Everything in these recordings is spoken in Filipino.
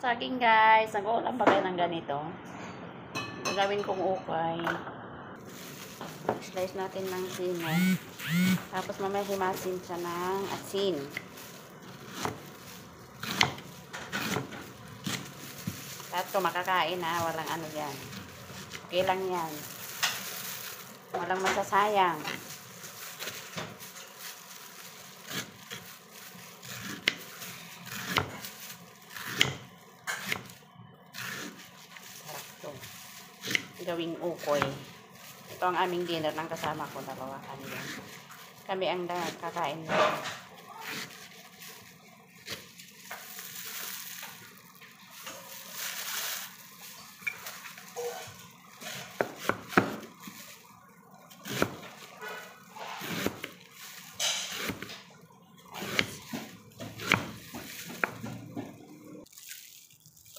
Saging guys, nag-uulam ba kayo ng ganito? Gagawin kong ukay. Slice natin ng sino. Tapos mamaya himasin siya ng asin. At kung makakain na, walang ano yan. Okay lang yan. Walang masasayang. Gawing ukoy. Ito ang aming dinner ng kasama ko, dalawa kami yan. Kami ang kakain nito.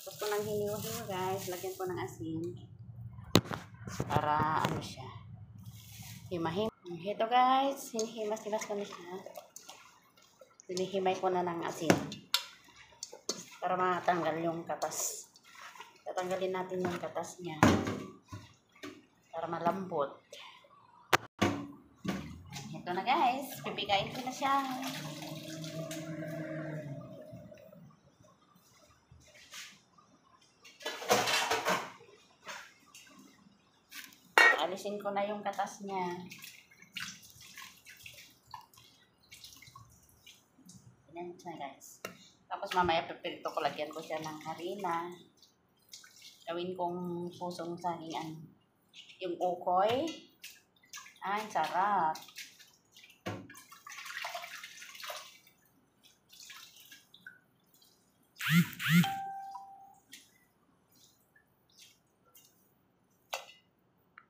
Tapos ko nang hiniwa-hiwa guys, lagyan ko ng asin. Para ano siya, himahim. Ito guys, hinihimas-himas ko na siya. Hinihimay ko na ng asin para matanggal yung katas. Tatanggalin natin yung katas niya para malambot. Ito na guys, pipigain ko na siya. Alisin ko na yung katas niya. Ganyan siya guys. Tapos mamaya pipirito ko, lagyan ko siya ng harina. Gawin kong pusong saging yung ukoy. Ay, sarap.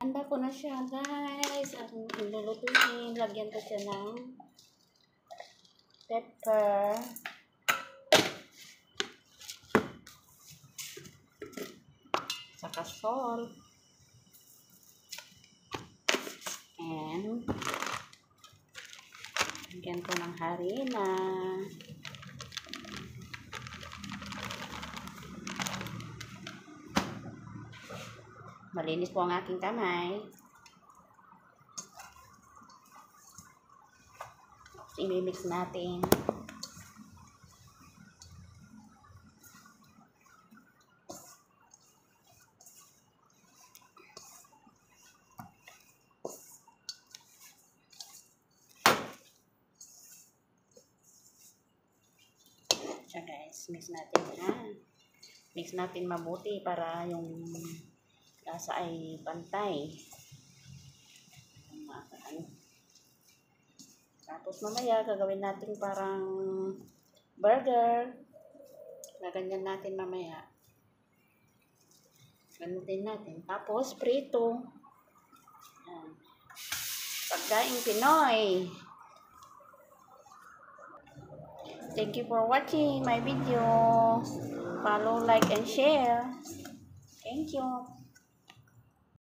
Handa ko na siya guys. Ang lulutuin. Lagyan ko siya ng pepper. Saka salt. And lagyan ko ng harina. Malinis po ang aking kamay. I-mix natin. So guys, mix natin ha. Mix natin mabuti para yung lasa ay pantay. Tapos mamaya gagawin natin parang burger. Gaganyan natin mamaya. Ganutin natin. Tapos prito. Ayan. Pagkaing Pinoy. Thank you for watching my video. Follow, like, and share. Thank you.